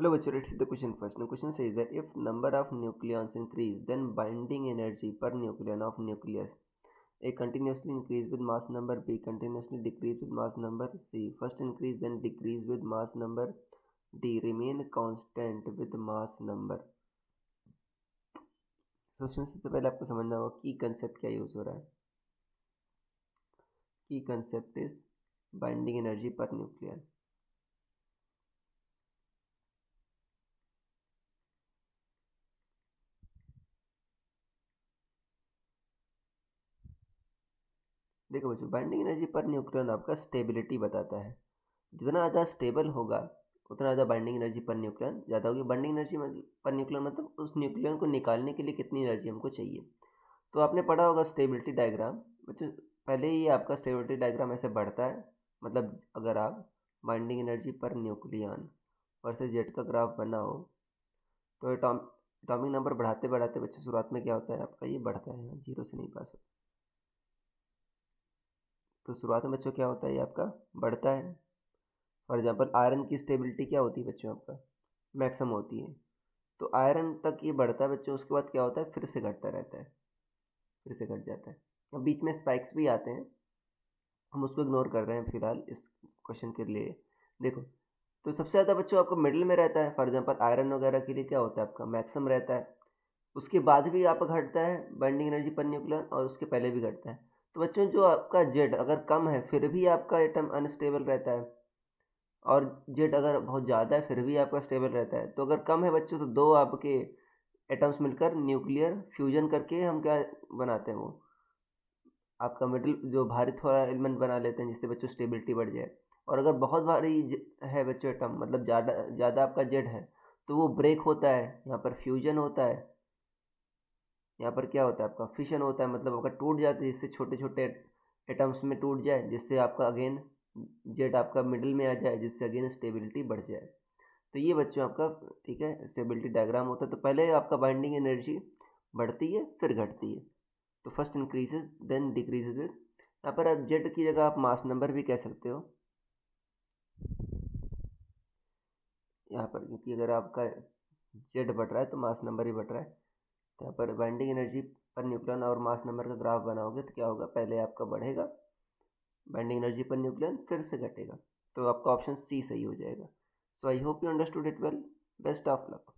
Hello, bachcho. Let's see the question first. The question says that if number of nucleons increase, then binding energy per nucleon of nucleus A continuously increase with mass number B, continuously decrease with mass number C. First increase, then decrease with mass number D. Remain constant with mass number. सोचने से पहले आपको समझना होगा की concept क्या use हो रहा है. की concept is binding energy per nucleon. देखो बच्चों, बाइंडिंग एनर्जी पर न्यूक्लियन आपका स्टेबिलिटी बताता है. जितना ज़्यादा स्टेबल होगा उतना ज़्यादा बाइंडिंग एनर्जी पर न्यूक्लियन ज़्यादा होगी. बाइंडिंग एनर्जी पर न्यूक्लियन मतलब उस न्यूक्लियन को निकालने के लिए कितनी एनर्जी हमको चाहिए. तो आपने पढ़ा होगा स्टेबिलिटी डायग्राम बच्चों. पहले ही आपका स्टेबिलिटी डायग्राम ऐसे बढ़ता है. मतलब अगर आप binding energy per nucleon versus Z का ग्राफ बनाओ तो एटॉमिक नंबर बढ़ाते बढ़ाते बच्चों शुरुआत में क्या होता है आपका, ये बढ़ता है. जीरो से नहीं पास होता. तो शुरुआत में बच्चों क्या होता है, ये आपका बढ़ता है. फॉर एग्जाम्पल आयरन की स्टेबिलिटी क्या होती है बच्चों, आपका मैक्सिमम होती है. तो आयरन तक ये बढ़ता है बच्चों. उसके बाद क्या होता है, फिर से घटता रहता है, फिर से घट जाता है. अब बीच में स्पाइक्स भी आते हैं, हम उसको इग्नोर कर रहे हैं फिलहाल इस क्वेश्चन के लिए. देखो, तो सबसे ज़्यादा बच्चों आपको मिडिल में रहता है. फॉर एग्जाम्पल आयरन वगैरह के लिए क्या होता है आपका मैक्सिमम रहता है. उसके बाद भी आपका घटता है बाइंडिंग एनर्जी पर न्यूक्लियन, और उसके पहले भी घटता है. तो बच्चों जो आपका जेड अगर कम है फिर भी आपका एटम अनस्टेबल रहता है, और जेड अगर बहुत ज़्यादा है फिर भी आपका स्टेबल रहता है. तो अगर कम है बच्चों तो दो आपके एटम्स मिलकर न्यूक्लियर फ्यूजन करके हम क्या बनाते हैं, वो आपका मिडिल जो भारी थोड़ा एलिमेंट बना लेते हैं जिससे बच्चों स्टेबिलिटी बढ़ जाए. और अगर बहुत भारी है बच्चों एटम, मतलब ज़्यादा ज़्यादा आपका जेड है, तो वो ब्रेक होता है, यहाँ पर फ्यूजन होता है. यहाँ पर क्या होता है आपका फिशन होता है, मतलब आपका टूट जाता है जिससे छोटे छोटे एटम्स में टूट जाए, जिससे आपका अगेन जेड आपका मिडिल में आ जाए, जिससे अगेन स्टेबिलिटी बढ़ जाए. तो ये बच्चों आपका ठीक है स्टेबिलिटी डायग्राम होता है. तो पहले आपका बाइंडिंग एनर्जी बढ़ती है फिर घटती है. तो first increases then decreases with, यहाँ पर आप जेड की जगह आप मास नंबर भी कह सकते हो यहाँ पर, क्योंकि अगर आपका जेड बढ़ रहा है तो मास नंबर ही बढ़ रहा है. तो यहाँ पर बाइंडिंग एनर्जी पर न्यूक्लियन और मास नंबर का ग्राफ बनाओगे तो क्या होगा, पहले आपका बढ़ेगा बाइंडिंग एनर्जी पर न्यूक्लियन, फिर से घटेगा. तो आपका ऑप्शन सी सही हो जाएगा. So I hope you understood it well. Best of luck.